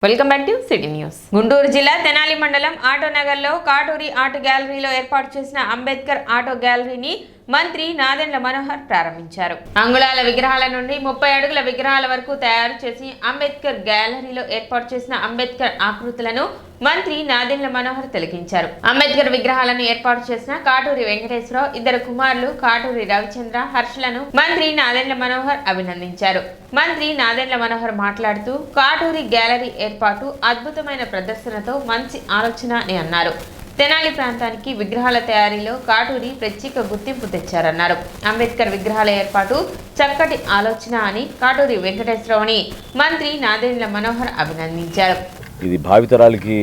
Welcome back to city news. Guntur జిల్లా తెనాలి మండలం ఆటోనగర్లో Katuri art గ్యాలరీలో ఏర్పాటు చేసిన అంబేద్కర్ ఆటో గ్యాలరీని మంత్రి నాదెండ్ల మనోహర్ ప్రారంభించారు. అంగుళాల విగ్రహాల నుండి 30 అడుగుల విగ్రహాల వరకు తయారు చేసి అంబేద్కర్ గ్యాలరీలో ఏర్పాటు చేసిన అంబేద్కర్ ఆకృతులను మంత్రి నాదెండ్ల మనోహర్ తిలకించారు. అంబేద్కర్ విగ్రహాలను ఏర్పాటు చేసిన కాటూరి వెంకటేశ్వరరావు, ఇద్దరు కుమారులు కాటూరి రవిచంద్ర, హర్షలను మంత్రి నాదెండ్ల మనోహర్ అభినందించారు. మంత్రి నాదెండ్ల మనోహర్ మాట్లాడుతూ కాటూరి గ్యాలరీ ఏర్పాటు అద్భుతమైన ప్రదర్శనతో మంచి ఆలోచన అని అన్నారు. తెనాలి ప్రాంతానికి విగ్రహాల తయారీలో కాటూరి ప్రత్యేక గుర్తింపు తెచ్చారన్నారు. అంబేద్కర్ విగ్రహాల ఏర్పాటు చక్కటి ఆలోచన అని కాటూరి వెంకటేశ్వరరావుని మంత్రి నాదెండ్ల మనోహర్ అభినందించారు. ఇది భావితరాలకి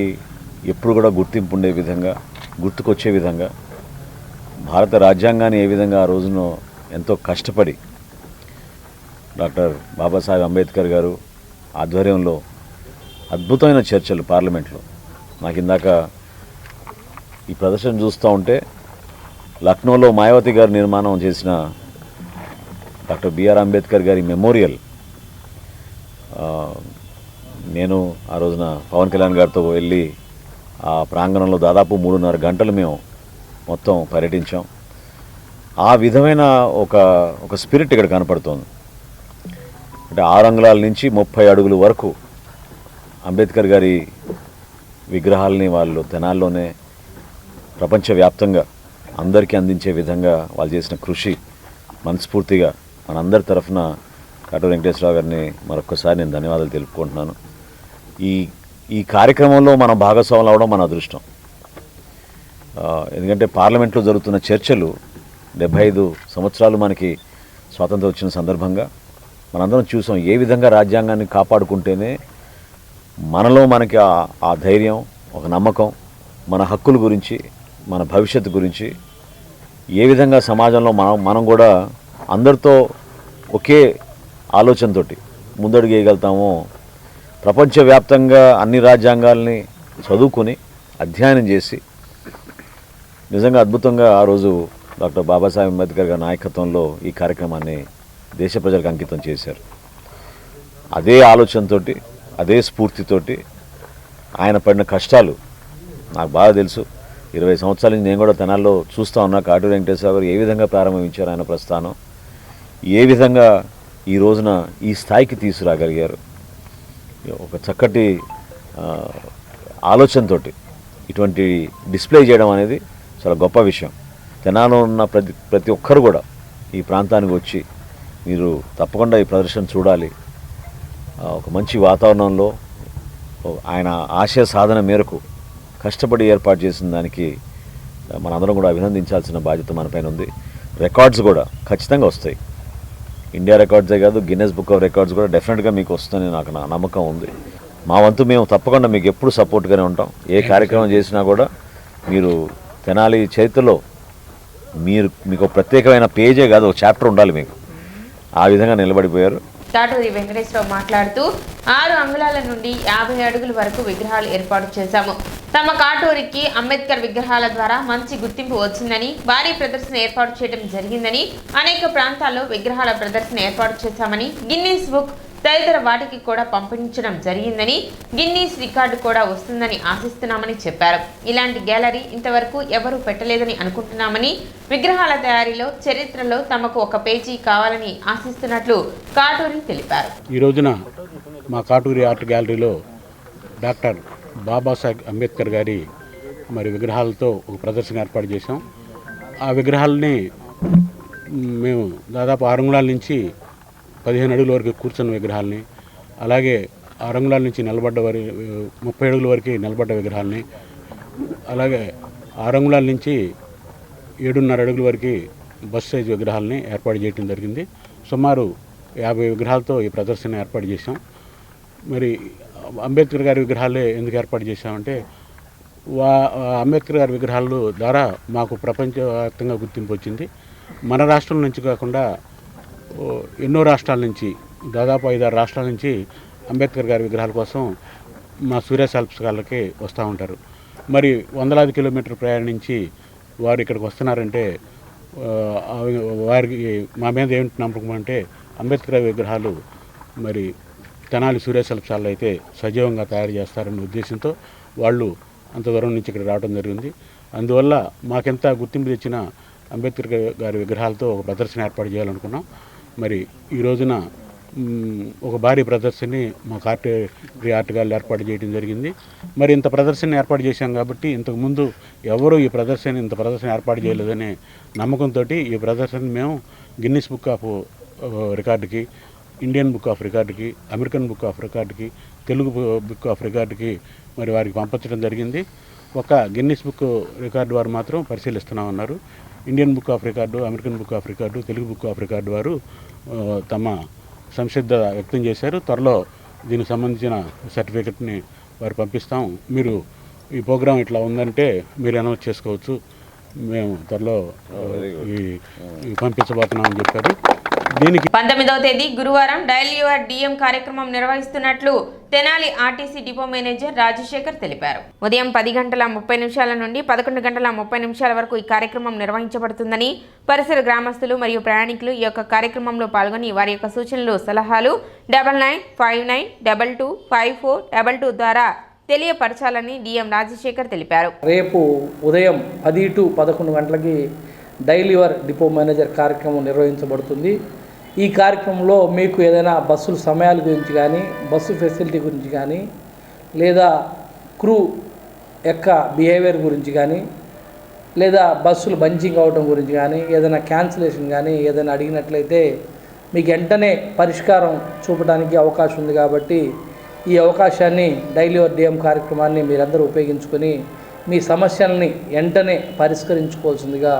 ఎప్పుడు కూడా గుర్తింపు ఉండే విధంగా, గుర్తుకొచ్చే విధంగా, భారత రాజ్యాంగాన్ని ఏ విధంగా ఆ రోజున ఎంతో కష్టపడి డాక్టర్ బాబాసాహెబ్ అంబేద్కర్ గారు ఆధ్వర్యంలో అద్భుతమైన చర్చలు పార్లమెంట్లో. నాకు ఇందాక ఈ ప్రదర్శన చూస్తూ ఉంటే లక్నోలో మాయావతి గారు నిర్మాణం చేసిన డాక్టర్ బిఆర్ అంబేద్కర్ గారి మెమోరియల్ నేను ఆ రోజున పవన్ కళ్యాణ్ గారితో వెళ్ళి ఆ ప్రాంగణంలో దాదాపు 3.5 గంటలు మేము మొత్తం పర్యటించాం. ఆ విధమైన ఒక స్పిరిట్ ఇక్కడ కనపడుతోంది. అంటే 6 అంగుళాల నుంచి 30 అడుగుల వరకు అంబేద్కర్ గారి విగ్రహాలని వాళ్ళు తెనాల్లోనే ప్రపంచవ్యాప్తంగా అందరికీ అందించే విధంగా వాళ్ళు చేసిన కృషి మనస్ఫూర్తిగా మనందరి తరఫున కాటూరి వెంకటేశ్వరరావు గారిని మరొకసారి నేను ధన్యవాదాలు తెలుపుకుంటున్నాను. ఈ కార్యక్రమంలో మనం భాగస్వాములు అవడం మన అదృష్టం. ఎందుకంటే పార్లమెంట్లో జరుగుతున్న చర్చలు 75 సంవత్సరాలు మనకి స్వాతంత్రం వచ్చిన సందర్భంగా మనందరం చూసాం ఏ విధంగా రాజ్యాంగాన్ని కాపాడుకుంటేనే మనలో మనకి ఆ ధైర్యం, ఒక నమ్మకం, మన హక్కుల గురించి, మన భవిష్యత్తు గురించి ఏ విధంగా సమాజంలో మనం కూడా అందరితో ఒకే ఆలోచనతోటి ముందడుగు వేయగలుగుతామో, ప్రపంచవ్యాప్తంగా అన్ని రాజ్యాంగాల్ని చదువుకొని అధ్యయనం చేసి నిజంగా అద్భుతంగా ఆ రోజు డాక్టర్ బాబాసాహెబ్ అంబేద్కర్ గారి నాయకత్వంలో ఈ కార్యక్రమాన్ని దేశ ప్రజలకు అంకితం చేశారు. అదే ఆలోచనతోటి, అదే స్ఫూర్తితోటి ఆయన పడిన కష్టాలు నాకు బాగా తెలుసు. 20 సంవత్సరాల నుంచి నేను కూడా తెనాల్లో చూస్తూ ఉన్నా కాటూరి వెంకటేశ్వర గారు ఏ విధంగా ప్రారంభించారు ఆయన ప్రస్థానం, ఏ విధంగా ఈ రోజున ఈ స్థాయికి తీసుకురాగలిగారు. ఒక చక్కటి ఆలోచనతోటి ఇటువంటి డిస్ప్లే చేయడం అనేది చాలా గొప్ప విషయం. తెనాల్లో ఉన్న ప్రతి ఒక్కరు కూడా ఈ ప్రాంతానికి వచ్చి మీరు తప్పకుండా ఈ ప్రదర్శన చూడాలి. ఒక మంచి వాతావరణంలో ఆయన ఆశయ సాధన మేరకు కష్టపడి ఏర్పాటు చేసిన దానికి మనందరం కూడా అభినందించాల్సిన బాధ్యత మనపైన ఉంది. రికార్డ్స్ కూడా ఖచ్చితంగా వస్తాయి. ఇండియా రికార్డ్సే కాదు, గిన్నెస్ బుక్ ఆఫ్ రికార్డ్స్ కూడా డెఫినెట్గా మీకు వస్తుందని నాకు నమ్మకం ఉంది. మా వంతు మేము తప్పకుండా మీకు ఎప్పుడు సపోర్ట్గానే ఉంటాం. ఏ కార్యక్రమం చేసినా కూడా మీరు తెనాలి చరిత్రలో మీకు ప్రత్యేకమైన పేజే కాదు, ఒక చాప్టర్ ఉండాలి మీకు. ఆ విధంగా నిలబడిపోయారు. కాటూరి వెంకటేశ్వరరావు మాట్లాడుతూ 6 అంగుళాల నుండి 50 అడుగుల వరకు విగ్రహాలు ఏర్పాటు చేశాము. తమ కాటూరికి అంబేద్కర్ విగ్రహాల ద్వారా మంచి గుర్తింపు వచ్చిందని, భారీ ప్రదర్శన ఏర్పాటు చేయడం జరిగిందని, అనేక ప్రాంతాల్లో విగ్రహాల ప్రదర్శన ఏర్పాటు చేశామని, గిన్నీస్ బుక్ తదితర వాటికి కూడా పంపించడం జరిగిందని, గిన్నీస్ రికార్డు కూడా వస్తుందని ఆశిస్తున్నామని చెప్పారు. ఇలాంటి గ్యాలరీ ఇంతవరకు ఎవరూ పెట్టలేదని అనుకుంటున్నామని, విగ్రహాల తయారీలో చరిత్రలో తమకు ఒక పేజీ కావాలని ఆశిస్తున్నట్లు కాటూరి తెలిపారు. ఈ రోజున మా కాటూరి ఆర్ట్ గ్యాలరీలో డాక్టర్ బాబాసాహెబ్ అంబేద్కర్ గారి విగ్రహాలతో ఒక ప్రదర్శన ఏర్పాటు చేశాం. ఆ విగ్రహాలని మేము దాదాపు 6 అంగుళాల నుంచి 15 అడుగుల వరకు కూర్చున్న విగ్రహాలని, అలాగే 6 అంగుళాల నుంచి 30 అడుగుల వరకు నిలబడ్డ విగ్రహాలని, అలాగే 6 అంగుళాల నుంచి 7.5 అడుగుల వరకు బస్ సైజ్ విగ్రహాలని ఏర్పాటు చేయడం జరిగింది. సుమారు 50 విగ్రహాలతో ఈ ప్రదర్శన ఏర్పాటు చేశాం. అంబేద్కర్ గారి విగ్రహాలే ఎందుకు ఏర్పాటు చేశామంటే, అంబేద్కర్ గారి విగ్రహాల ద్వారా మాకు ప్రపంచవ్యాప్తంగా గుర్తింపు వచ్చింది. మన రాష్ట్రం నుంచి కాకుండా ఎన్నో రాష్ట్రాల నుంచి, దాదాపు 5-6 రాష్ట్రాల నుంచి అంబేద్కర్ గారి విగ్రహాల కోసం మా సూర్య శిల్పకళకి వస్తూ ఉంటారు. వందలాది కిలోమీటర్ ప్రయాణించి వారు ఇక్కడికి వస్తున్నారంటే వారికి మా మీద ఏమిటి నమ్మకం అంటే, అంబేద్కర్ విగ్రహాలు తెనాలి సూర్యశిల్పశాలలో అయితే సజీవంగా తయారు చేస్తారనే ఉద్దేశంతో వాళ్ళు అంత దూరం నుంచి ఇక్కడ రావడం జరిగింది. అందువల్ల మాకెంత గుర్తింపు తెచ్చిన అంబేద్కర్ గారి విగ్రహాలతో ఒక ప్రదర్శన ఏర్పాటు చేయాలనుకున్నాం. మరి ఈ రోజున ఒక భారీ ప్రదర్శనని మా ఆర్ట్ గ్యాలరీ ఏర్పాటు చేయడం జరిగింది. మరి ఇంత ప్రదర్శన ఏర్పాటు చేశాం కాబట్టి ఇంతకుముందు ఎవరు ఇంత ప్రదర్శన ఏర్పాటు చేయలేదనే నమ్మకంతో ఈ ప్రదర్శన మేము గిన్నిస్ బుక్ ఆఫ్ రికార్డుకి, ఇండియన్ బుక్ ఆఫ్ రికార్డుకి, అమెరికన్ బుక్ ఆఫ్ రికార్డుకి, తెలుగు బుక్ ఆఫ్ రికార్డుకి మరి వారికి పంపించడం జరిగింది. ఒక గిన్నిస్ బుక్ రికార్డు వారు మాత్రం పరిశీలిస్తున్నామన్నారు. Indian book of record, American book of record, Telugu book of record వారు తమ సంసిద్ధత వ్యక్తం చేశారు. త్వరలో దీనికి సంబంధించిన సర్టిఫికెట్ని వారు పంపిస్తాం. మీరు ఈ ప్రోగ్రాం ఇట్లా ఉందంటే మీరు అనౌన్స్ చేసుకోవచ్చు, మేము త్వరలో పంపించబోతున్నామని చెప్పారు. దీనికి 19వ తేదీ గురువారం డయల్ యువర్ డిఎం కార్యక్రమం నిర్వహిస్తున్నట్లు Tenali RTC depot manager Rajasekhar తెలిపారు. ఉదయం 10:30 నుండి 11:30 వరకు ఈ కార్యక్రమం నిర్వహించబడుతుందని, పరిసర గ్రామస్తులు మరియు ప్రయాణికులు ఈ యొక్క కార్యక్రమంలో పాల్గొని వారి యొక్క సూచనలు, సలహాలు 9959225422 ద్వారా తెలియపరచాలని డిఎం రాజశేఖర్ తెలిపారు. రేపు ఉదయం 10 to 11 గంటలకి డైల్ యువర్ డిపో మేనేజర్ కార్యక్రమం నిర్వహించబడుతుంది. ఈ కార్యక్రమంలో మీకు ఏదైనా బస్సుల సమయాల గురించి కానీ, బస్సు ఫెసిలిటీ గురించి కానీ, లేదా క్రూ యొక్క బిహేవియర్ గురించి కానీ, లేదా బస్సులు బంచింగ్ అవడం గురించి కానీ, ఏదైనా క్యాన్సిలేషన్ కానీ ఏదైనా అడిగినట్లయితే మీకు వెంటనే పరిష్కారం చూపడానికి అవకాశం ఉంది. కాబట్టి ఈ అవకాశాన్ని డైల్ యువర్ డిఎం కార్యక్రమాన్ని మీరందరూ ఉపయోగించుకొని మీ సమస్యల్ని వెంటనే పరిష్కరించుకోవాల్సిందిగా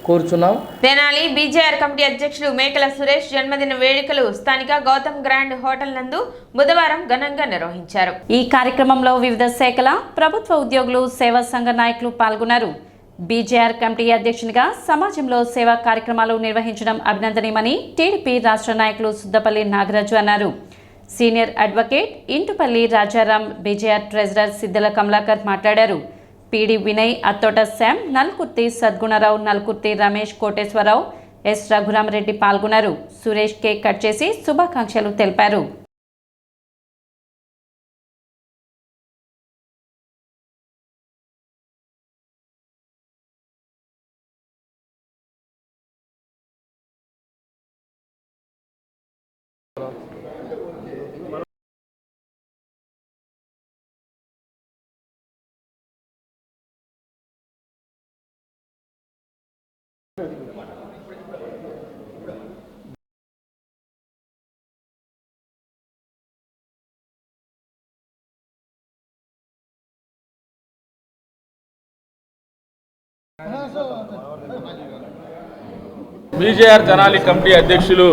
కోరుచున్నాం. తెనాలి బీజేఆర్ కమిటీ అధ్యక్షుడు మేకల సురేష్ జన్మదిన వేడుకలు స్థానిక గౌతమ్ గ్రాండ్ హోటల్ నందు బుధవారం ఘనంగా నిర్వహించారు. ఈ కార్యక్రమంలో వివిధ శాఖల ప్రభుత్వ ఉద్యోగులు, సేవా సంఘ నాయకులు పాల్గొన్నారు. బీజేఆర్ కమిటీ అధ్యక్షునిగా సమాజంలో సేవా కార్యక్రమాలు నిర్వహించడం అభినందనీయమని టీడీపీ రాష్ట్ర నాయకులు సుద్దపల్లి నాగరాజు అన్నారు. Senior advocate Intupalli Rajaram, BJR treasurer Siddala Kamalakar మాట్లాడారు. పీడి వినయ్, అత్తోట శ్యామ్, నల్కుర్తి సద్గుణరావు, నల్కుర్తి రమేష్, కోటేశ్వరరావు, ఎస్ రఘురామరెడ్డి పాల్గొన్నారు. సురేష్ కేక్ కట్ చేసి శుభాకాంక్షలు తెలిపారు. బీజేఆర్ తెనాలి కమిటీ అధ్యక్షులు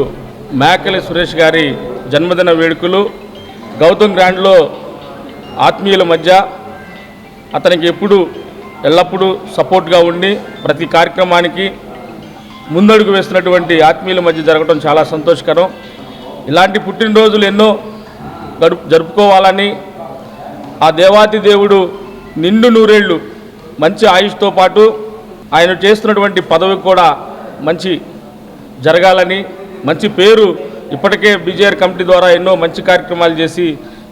మేకలి సురేష్ గారి జన్మదిన వేడుకలు గౌతమ్ గ్రాండ్లో ఆత్మీయుల మధ్య అతనికి ఎల్లప్పుడూ సపోర్ట్గా ఉండి ప్రతి కార్యక్రమానికి ముందడుగు వేస్తున్నటువంటి ఆత్మీయుల మధ్య జరగడం చాలా సంతోషకరం. ఇలాంటి పుట్టినరోజులు ఎన్నో జరుపుకోవాలని ఆ దేవాతి దేవుడు నిండు నూరేళ్లు మంచి ఆయుష్తో పాటు ఆయన చేస్తున్నటువంటి పదవి కూడా మంచి జరగాలని, మంచి పేరు ఇప్పటికే బీజేఆర్ కమిటీ ద్వారా ఎన్నో మంచి కార్యక్రమాలు చేసి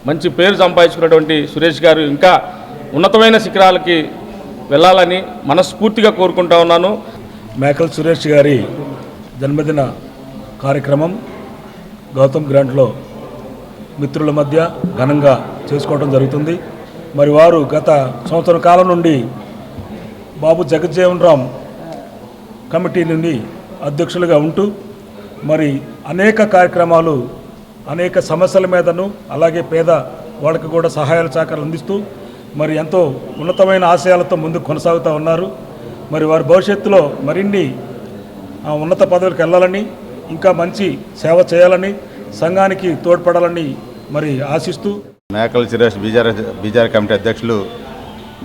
మంచి పేరు సంపాదించుకున్నటువంటి సురేష్ గారు ఇంకా ఉన్నతమైన శిఖరాలకి వెళ్ళాలని మనస్ఫూర్తిగా కోరుకుంటా ఉన్నాను. మేకల్ సురేష్ గారి జన్మదిన కార్యక్రమం గౌతమ్ గ్రాండ్లో మిత్రుల మధ్య ఘనంగా చేసుకోవడం జరుగుతుంది. మరి వారు గత సంవత్సర కాలం నుండి బాబు జగజ్జీవన్ రామ్ కమిటీ నుండి అధ్యక్షులుగా ఉంటూ మరి అనేక కార్యక్రమాలు, అనేక సమస్యల మీదను, అలాగే పేద వాళ్ళకి కూడా సహాయాల సహకారాలు అందిస్తూ మరి ఎంతో ఉన్నతమైన ఆశయాలతో ముందుకు కొనసాగుతూ ఉన్నారు. మరి వారి భవిష్యత్తులో మరిన్ని ఉన్నత పదవులకు వెళ్ళాలని, ఇంకా మంచి సేవ చేయాలని, సంఘానికి తోడ్పడాలని మరి ఆశిస్తూ మేకల్ సురేష్ బీజేఆర్ కమిటీ అధ్యక్షులు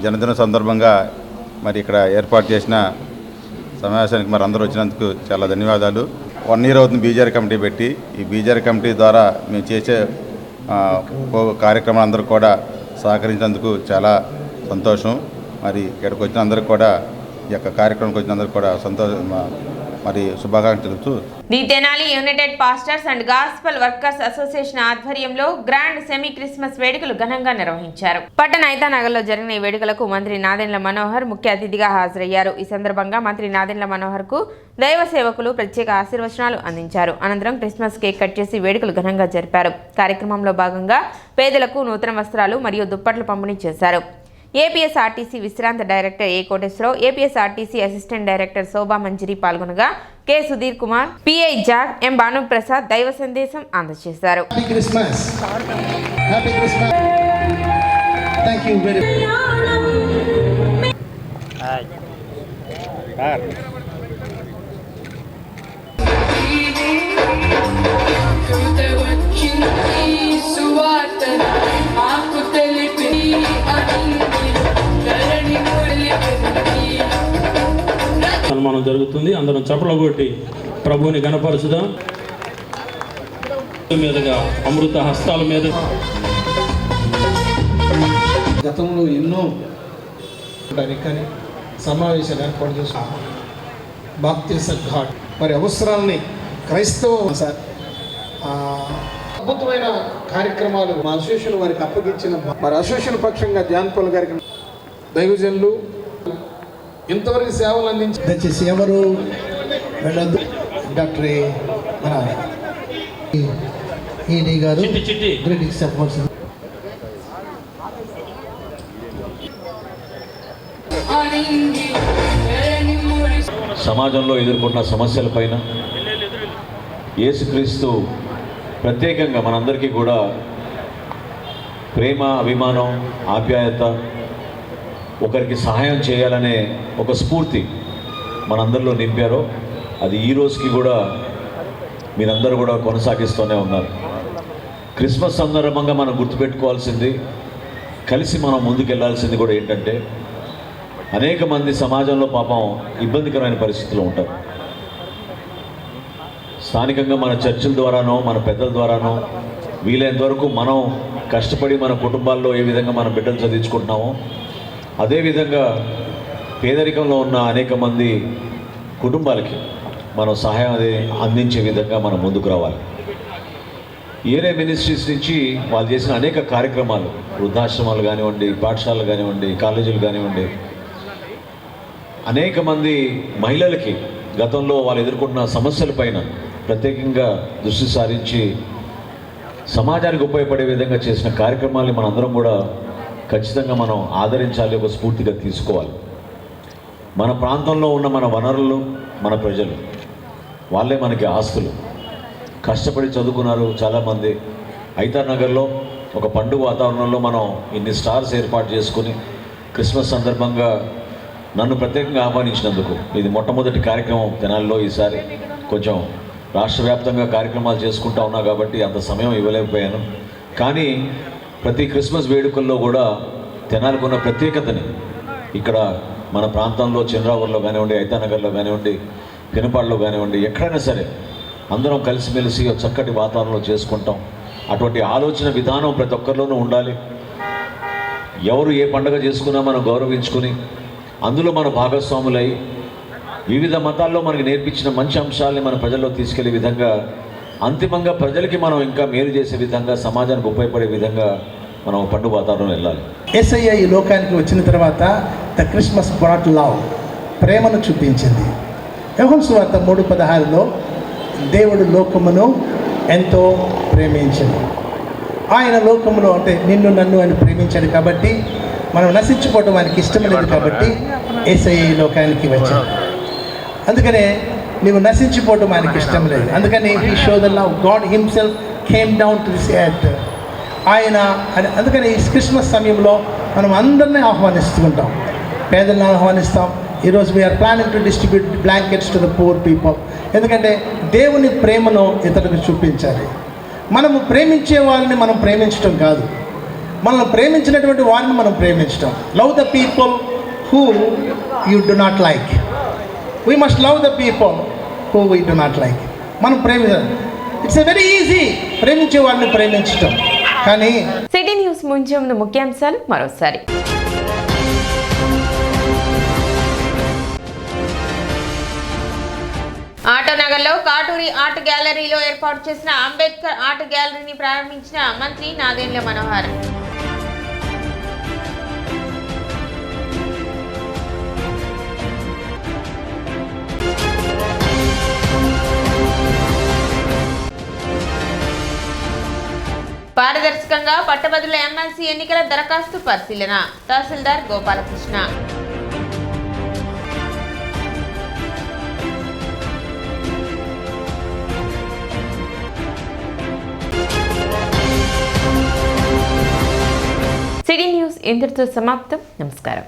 జన్మదిన సందర్భంగా మరి ఇక్కడ ఏర్పాటు చేసిన సమావేశానికి మరి అందరూ వచ్చినందుకు చాలా ధన్యవాదాలు. 1 year అవుతుంది బీజేఆర్ కమిటీ పెట్టి. ఈ బీజేఆర్ కమిటీ ద్వారా మేము చేసే కార్యక్రమాలు అందరూ కూడా సహకరించినందుకు చాలా సంతోషం. మరి ఇక్కడికి వచ్చిన అందరికీ కూడా, ఈ యొక్క కార్యక్రమానికి వచ్చిన అందరికీ కూడా మరి శుభాకాంక్షలు తెలుపుతూ the Tenali United pastors and gospel workers association ఆధ్వర్యంలో గ్రాండ్ సెమీ క్రిస్మస్ వేడుకలు ఘనంగా నిర్వహించారు. పట్టణ ఐతానగర్లో జరిగిన ఈ వేడుకలకు మంత్రి నాదెండ్ల మనోహర్ ముఖ్య అతిథిగా హాజరయ్యారు. ఈ సందర్భంగా మంత్రి నాదెండ్ల మనోహర్ కు దైవ సేవకులు ప్రత్యేక ఆశీర్వచనాలు అందించారు. అనంతరం క్రిస్మస్ కేక్ కట్ చేసి వేడుకలు ఘనంగా జరిపారు. కార్యక్రమంలో భాగంగా పేదలకు నూతన వస్త్రాలు మరియు దుప్పట్లు పంపిణీ చేశారు. ఏపీఎస్ఆర్టీసీ విశ్రాంత director A Koteswararao, APSRTC assistant director Shobha Manjiri పాల్గొనగా K Sudheer Kumar, PI Jack, M Bhanuprasad దైవ సందేశం అందజేశారు. సన్మానం జరుగుతుంది. అందరం చప్పట్లు కొట్టి ప్రభువుని గణపరచుదాం. మీదుగా అమృత హస్తాల మీద గతంలో ఎన్నో కానీ సమావేశాలు ఏర్పాటు చేస్తున్నాం. బాప్తిస ఘాట్ మరి అవసరాలని క్రైస్తవ సార్ అద్భుతమైన కార్యక్రమాలు మా అసోసియేషన్ వారికి అప్పగించిన మరి అసోసియేషన్ పక్షంగా జాన్పాల్ గారికి దైవజనులు ఇంతవరకు సేవలు అందించి దయచేసి ఎవరు వెళ్ళొద్దు. డాక్టర్ మన ఈడీ గారు గ్రీటింగ్స్ చెప్పవలసింది. సమాజంలో ఎదుర్కొంటున్న సమస్యలపైన యేసుక్రీస్తు ప్రత్యేకంగా మనందరికీ కూడా ప్రేమ, అభిమానం, ఆప్యాయత, ఒకరికి సహాయం చేయాలనే ఒక స్ఫూర్తి మనందరిలో నింపారో అది ఈ రోజుకి కూడా మీరందరూ కూడా కొనసాగిస్తూనే ఉన్నారు. క్రిస్మస్ సందర్భంగా మనం గుర్తుపెట్టుకోవాల్సింది, కలిసి మనం ముందుకెళ్లాల్సింది కూడా ఏంటంటే అనేక మంది సమాజంలో పాపం ఇబ్బందికరమైన పరిస్థితుల్లో ఉంటారు. స్థానికంగా మన చర్చిల ద్వారానో మన పెద్దల ద్వారానో వీలైనంత వరకు మనం కష్టపడి మన కుటుంబాల్లో ఏ విధంగా మన బిడ్డలు చదివించుకుంటున్నామో అదేవిధంగా పేదరికంలో ఉన్న అనేక మంది కుటుంబాలకి మనం సహాయం అందించే విధంగా మనం ముందుకు రావాలి. ఏరే మినిస్ట్రీస్ నుంచి వాళ్ళు చేసిన అనేక కార్యక్రమాలు, వృద్ధాశ్రమాలు కానివ్వండి, పాఠశాలలు కానివ్వండి, కాలేజీలు కానివ్వండి, అనేక మంది మహిళలకి గతంలో వాళ్ళు ఎదుర్కొంటున్న సమస్యలపైన ప్రత్యేకంగా దృష్టి సారించి సమాజానికి ఉపయోగపడే విధంగా చేసిన కార్యక్రమాల్ని మనందరం కూడా ఖచ్చితంగా మనం ఆదరించాలి, ఒక స్ఫూర్తిగా తీసుకోవాలి. మన ప్రాంతంలో ఉన్న మన వనరులు, మన ప్రజలు, వాళ్ళే మనకి ఆస్తులు. కష్టపడి చదువుకున్నారు చాలామంది. ఐతార్ నగర్లో ఒక పండుగ వాతావరణంలో మనం ఇన్ని స్టార్స్ ఏర్పాటు చేసుకుని క్రిస్మస్ సందర్భంగా నన్ను ప్రత్యేకంగా ఆహ్వానించినందుకు, ఇది మొట్టమొదటి కార్యక్రమం తెనాలిలో. ఈసారి కొంచెం రాష్ట్ర వ్యాప్తంగా కార్యక్రమాలు చేసుకుంటా ఉన్నా కాబట్టి అంత సమయం ఇవ్వలేకపోయాను. కానీ ప్రతి క్రిస్మస్ వేడుకల్లో కూడా తెనాలికి ఉన్న ప్రత్యేకతని ఇక్కడ మన ప్రాంతంలో చంద్రావూరులో కానివ్వండి, ఐతానగర్లో కానివ్వండి, పినపాడులో కానివ్వండి, ఎక్కడైనా సరే అందరం కలిసిమెలిసి ఒక చక్కటి వాతావరణంలో చేసుకుంటాం. అటువంటి ఆలోచన విధానం ప్రతి ఒక్కరిలోనూ ఉండాలి. ఎవరు ఏ పండుగ చేసుకున్నా మనం గౌరవించుకుని అందులో మన భాగస్వాములై వివిధ మతాల్లో మనకి నేర్పించిన మంచి అంశాలని మన ప్రజల్లో తీసుకెళ్లే విధంగా, అంతిమంగా ప్రజలకి మనం ఇంకా మేలు చేసే విధంగా, సమాజానికి ఉపయోగపడే విధంగా మనం పండుగ వాతావరణం వెళ్ళాలి. యేసయ్య ఈ లోకానికి వచ్చిన తర్వాత ద క్రిస్మస్ బ్రాట్ లవ్, ప్రేమను చూపించింది. యోహాను సువార్త 3:16లో దేవుడు లోకమును ఎంతో ప్రేమించింది. ఆయన లోకములో అంటే నిన్ను నన్ను అని ప్రేమించాడు కాబట్టి మనం నశించిపోవడం ఆయనకి ఇష్టం లేదు కాబట్టి యేసయ్య ఈ లోకానికి వచ్చాడు. అందుకనే నీవు నశించిపోవడం ఆయనకి ఇష్టం లేదు. అందుకని he show the love, God himself came down to this earth. ఆయన అందుకని ఈ క్రిస్మస్ సమయంలో మనం అందరినీ ఆహ్వానిస్తూ ఉంటాం, పేదలను ఆహ్వానిస్తాం. ఈరోజు we are planning to distribute blankets to the poor people. ఎందుకంటే దేవుని ప్రేమను ఇతరులకు చూపించాలి. మనము ప్రేమించే వాళ్ళని మనం ప్రేమించడం కాదు, మనల్ని ప్రేమించినటువంటి వారిని మనం ప్రేమించడం. Love the people who you do not like. We must love the people who we do not like. మనం ప్రేమించాలి. ఇట్స్ ఎ వెరీ ఈజీ ప్రేమించే వారిని ప్రేమించడం. కానీ సిటీ న్యూస్ ముంచే ముందు ముఖ్యాంశాలు మరోసారి. ఆటోనగర్లో కాటూరి ఆర్ట్ గ్యాలరీలో ఏర్పాటు చేసిన అంబేద్కర్ ఆర్ట్ గ్యాలరీని ప్రారంభించిన మంత్రి నాదెండ్ల మనోహర్. పారదర్శకంగా పట్టభద్రుల ఎమ్మెల్సీ ఎన్నికల దరఖాస్తు పరిశీలన. తహసీల్దార్ గోపాలకృష్ణ. సిటీ న్యూస్ ఇంతటితో సమాప్తం. నమస్కారం.